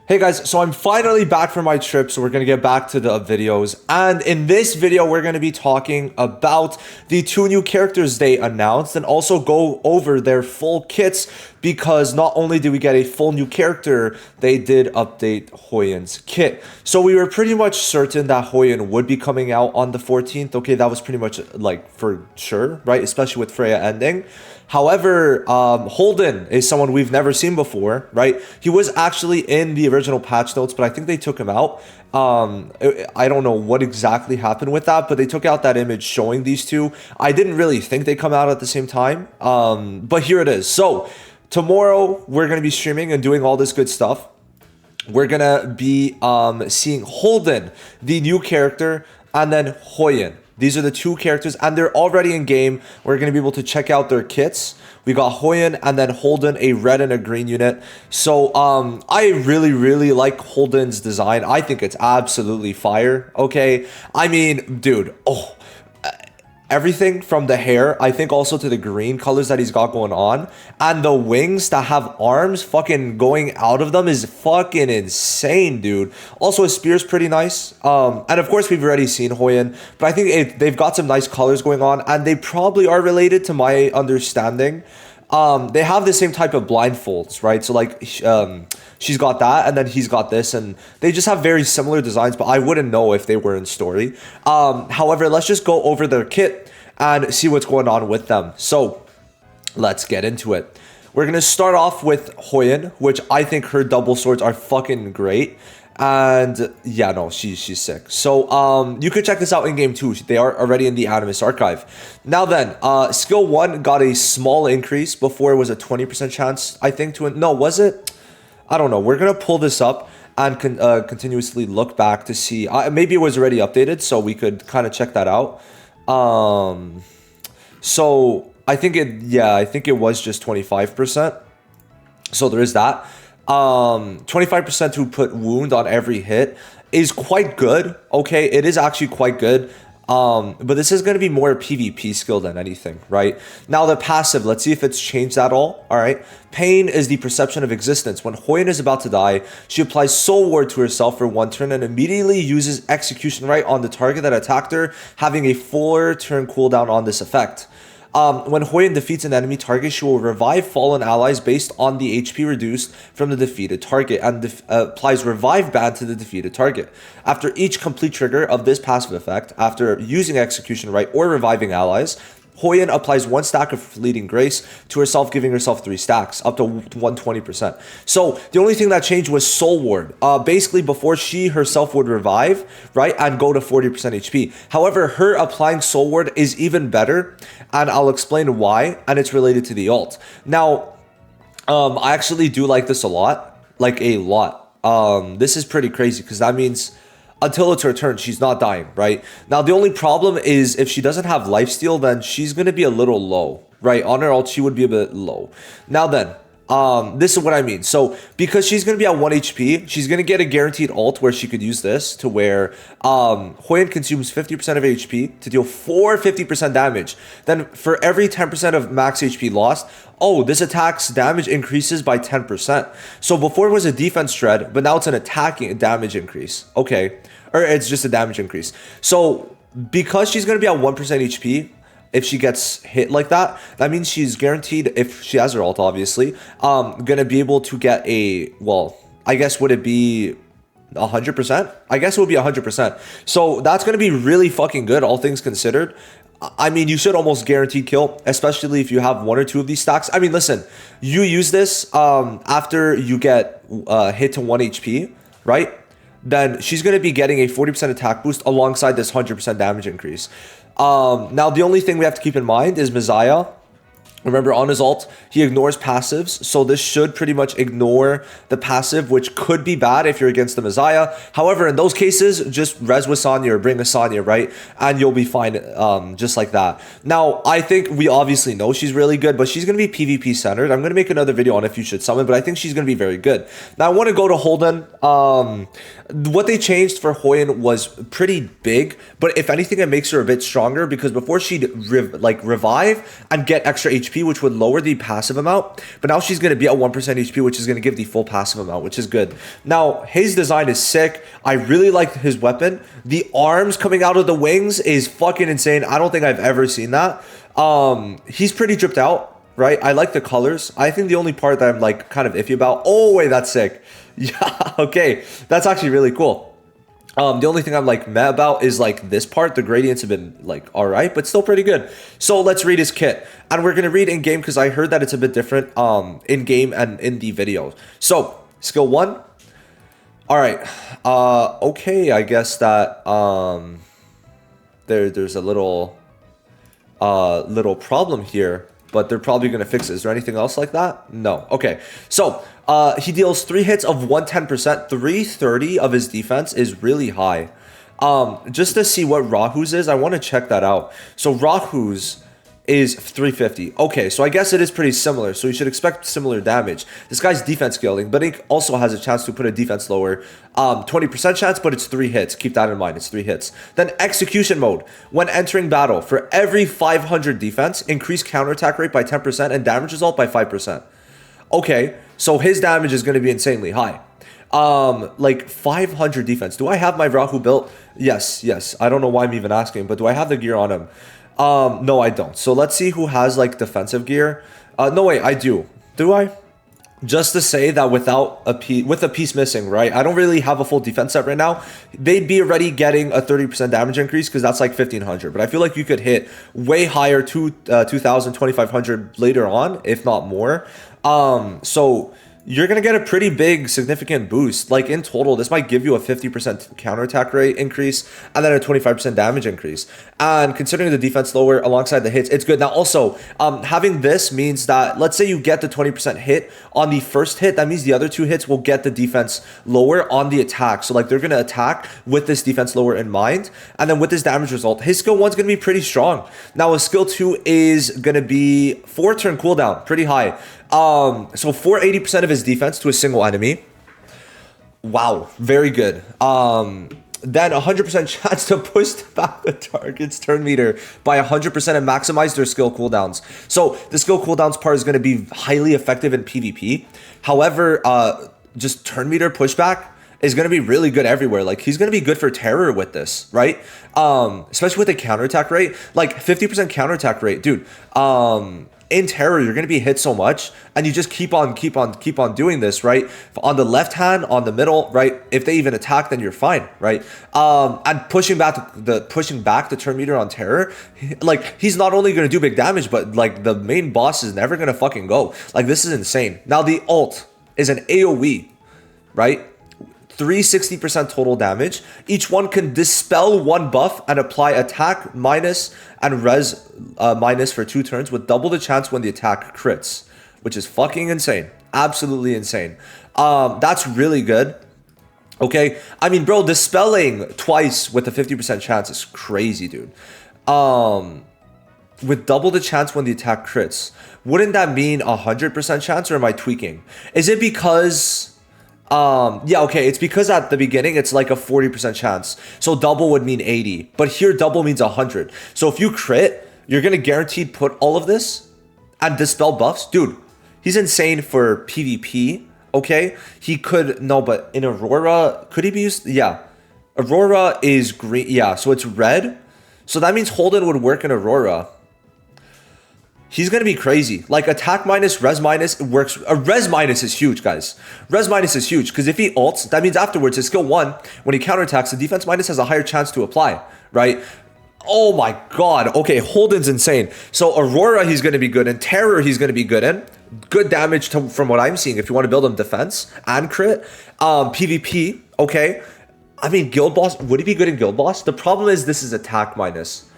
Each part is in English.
Hey guys, so I'm finally back from my trip, so we're going to get back to the videos. And in this video, we're going to be talking about the two new characters they announced and also go over their full kits because not only did we get a full new character, they did update Hoyan's kit. So we were pretty much certain that Hoyan would be coming out on the 14th. Okay, that was pretty much like for sure, right? Especially with Freya ending. However, Holden is someone we've never seen before, right? He was actually in the original patch notes, but I think they took him out. I don't know what exactly happened with that, but they took out that image showing these two. I didn't really think they come out at the same time, but here it is. So tomorrow we're going to be streaming and doing all this good stuff. We're going to be seeing Holden, the new character, and then Hoyen. These are the two characters, and they're already in game. We're going to be able to check out their kits. We got Hoyan and then Holden, a red and a green unit. So I really like Holden's design. I think it's absolutely fire. Okay, I mean, dude, everything from the hair, I think also to the green colors that he's got going on, and the wings that have arms fucking going out of them is fucking insane, dude. Also, his spear's pretty nice. And of course, we've already seen Hoyan, but I think they've got some nice colors going on, and they probably are related to my understanding. They have the same type of blindfolds, right? So like, she's got that, and then he's got this, and they just have very similar designs, but I wouldn't know if they were in story. However, let's just go over their kit and see what's going on with them. So let's get into it. We're gonna start off with Hoyan, which I think her double swords are fucking great. And yeah, no, she's sick. So you could check this out in game 2. They are already in the Animus archive. Now then, skill 1 got a small increase. Before it was a 20% chance, I think, to no, was it? I don't know. We're gonna pull this up and continuously look back to see. Maybe it was already updated, so we could kind of check that out. So I think it was just 25%. So there is that. 25% to put wound on every hit is quite good. Okay, it is actually quite good. But this is going to be more PvP skill than anything, right? Now the passive, let's see if it's changed at all. All right. Pain is the perception of existence. When Hoyan is about to die, she applies Soul Ward to herself for 1 turn and immediately uses Execution Right on the target that attacked her, having a 4-turn cooldown on this effect. When Hoyan defeats an enemy target, she will revive fallen allies based on the HP reduced from the defeated target and applies Revive Band to the defeated target. After each complete trigger of this passive effect, after using Execution Right or reviving allies, Hoyan applies 1 stack of Fleeting Grace to herself, giving herself 3 stacks, up to 120%. So the only thing that changed was Soul Ward. Basically, before she herself would revive, right, and go to 40% HP. However, her applying Soul Ward is even better, and I'll explain why, and it's related to the ult. Now, I actually do like this a lot, like a lot. This is pretty crazy, because that means until it's her turn, she's not dying, right? Now, the only problem is if she doesn't have lifesteal, then she's going to be a little low, right? On her ult, she would be a bit low. Now then, this is what I mean. So because she's going to be at 1 HP, she's going to get a guaranteed ult where she could use this to where Hoyan consumes 50% of HP to deal 450% damage. Then for every 10% of max HP lost, this attack's damage increases by 10%. So before it was a defense shred, but now it's an attacking damage increase. Okay. Or it's just a damage increase. So because she's going to be at 1% HP, if she gets hit like that, that means she's guaranteed, if she has her ult, obviously, gonna be able to get a, well, I guess would it be 100%? I guess it would be 100%. So that's gonna be really fucking good, all things considered. I mean, you should almost guaranteed kill, especially if you have 1 or 2 of these stacks. I mean, listen, you use this after you get hit to 1 HP, right? Then she's going to be getting a 40% attack boost alongside this 100% damage increase. Now, the only thing we have to keep in mind is Messiah. Remember, on his ult, he ignores passives, so this should pretty much ignore the passive, which could be bad if you're against the Messiah. However, in those cases, just res with Sonya or bring a Sonya, right? And you'll be fine just like that. Now, I think we obviously know she's really good, but she's going to be PvP centered. I'm going to make another video on if you should summon, but I think she's going to be very good. Now, I want to go to Holden. What they changed for Hoyan was pretty big, but if anything, it makes her a bit stronger because before she'd revive and get extra HP HP, which would lower the passive amount. But now she's going to be at 1% HP, which is going to give the full passive amount, which is good. Now, his design is sick. I really like his weapon. The arms coming out of the wings is fucking insane. I don't think I've ever seen that. He's pretty dripped out, right? I like the colors. I think the only part that I'm like kind of iffy about, oh wait, that's sick. Yeah, okay. That's actually really cool. The only thing I'm like meh about is like this part. The gradients have been like all right, but still pretty good. So let's read his kit, and we're gonna read in game because I heard that it's a bit different in game and in the videos. So skill 1. All right. Okay. I guess that there's a little problem here, but they're probably gonna fix it. Is there anything else like that? No. Okay. So he deals 3 hits of 110%. 330 of his defense is really high. Just to see what Rahu's is, I want to check that out. So Rahu's is 350. Okay, so I guess it is pretty similar. So you should expect similar damage. This guy's defense scaling, but he also has a chance to put a defense lower. 20% chance, but it's 3 hits. Keep that in mind. It's 3 hits. Then execution mode. When entering battle, for every 500 defense, increase counterattack rate by 10% and damage result by 5%. Okay, so his damage is going to be insanely high. Like 500 defense. Do I have my Rahu built? Yes. I don't know why I'm even asking, but do I have the gear on him? No, I don't. So let's see who has like defensive gear. No, wait, I do. Do I? Just to say that with a piece missing, right? I don't really have a full defense set right now. They'd be already getting a 30% damage increase because that's like 1500. But I feel like you could hit way higher, 2000, 2500 later on, if not more. So you're going to get a pretty big, significant boost. Like in total, this might give you a 50% counterattack rate increase and then a 25% damage increase. And considering the defense lower alongside the hits, it's good. Now also, having this means that let's say you get the 20% hit on the first hit, that means the other 2 hits will get the defense lower on the attack. So like they're going to attack with this defense lower in mind. And then with this damage result, his skill 1 is going to be pretty strong. Now his skill 2 is going to be 4 turn cooldown, pretty high. So 480% of his defense to a single enemy. Wow, very good. Then 100% chance to push back the target's turn meter by 100% and maximize their skill cooldowns. So the skill cooldowns part is going to be highly effective in PvP. However, just turn meter pushback is going to be really good everywhere. Like he's going to be good for terror with this, right? Especially with the counterattack rate, like 50% counterattack rate, dude. In terror, you're going to be hit so much, and you just keep on doing this, right? On the left hand, on the middle, right? If they even attack, then you're fine, right? And pushing back the turn meter on terror, like he's not only going to do big damage, but like the main boss is never going to fucking go. Like this is insane. Now the ult is an AoE, right? 360% total damage. Each one can dispel 1 buff and apply attack minus and res minus for 2 turns with double the chance when the attack crits, which is fucking insane. Absolutely insane. That's really good. Okay, I mean, bro, dispelling twice with a 50% chance is crazy, dude. With double the chance when the attack crits, wouldn't that mean 100% chance, or am I tweaking? Is it because yeah, okay, it's because at the beginning it's like a 40% chance, so double would mean 80, but here double means 100. So if you crit, you're gonna guaranteed put all of this and dispel buffs. Dude, he's insane for PvP. Okay, he could, no, but in Aurora, could he be used? Yeah, Aurora is green. Yeah, so it's red, so that means Holden would work in Aurora. He's going to be crazy. Like attack minus, res minus works. Res minus is huge, guys. Res minus is huge because if he ults, that means afterwards his skill 1, when he counterattacks, the defense minus has a higher chance to apply, right? Oh my God. Okay, Holden's insane. So Aurora, he's going to be good in. Terror, he's going to be good in. Good damage from what I'm seeing if you want to build him defense and crit. PvP, okay. I mean, Guild Boss, would he be good in Guild Boss? The problem is this is attack minus.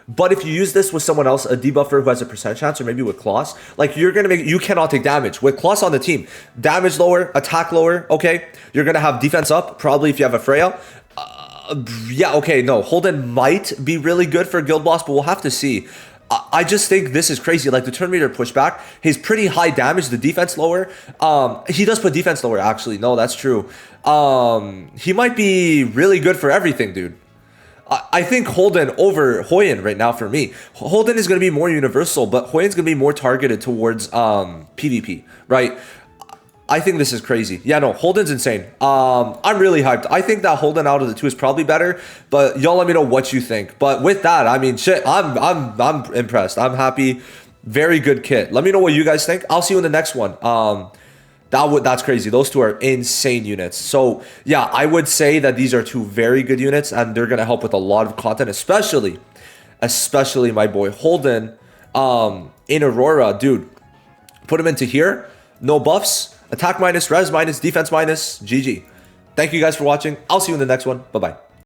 But if you use this with someone else, a debuffer who has a percent chance, or maybe with Kloss, like you cannot take damage. With Kloss on the team, damage lower, attack lower, okay? You're going to have defense up, probably if you have a Freya. Yeah, okay, no, Holden might be really good for Guild Boss, but we'll have to see. I just think this is crazy. Like the turn meter pushback, he's pretty high damage, the defense lower. He does put defense lower, actually. No, that's true. He might be really good for everything, dude. I think Holden over Hoyan right now for me. Holden is going to be more universal, but Hoyan's going to be more targeted towards PvP, right? I think this is crazy. Yeah, no, Holden's insane. I'm really hyped. I think that Holden out of the two is probably better, but y'all let me know what you think. But with that, I mean, shit, I'm impressed. I'm happy. Very good kit. Let me know what you guys think. I'll see you in the next one. That's crazy. Those two are insane units. So yeah, I would say that these are two very good units, and they're gonna help with a lot of content, especially my boy Holden in Aurora, dude. Put him into here. No buffs. Attack minus, res minus, defense minus, GG. Thank you guys for watching. I'll see you in the next one. Bye-bye.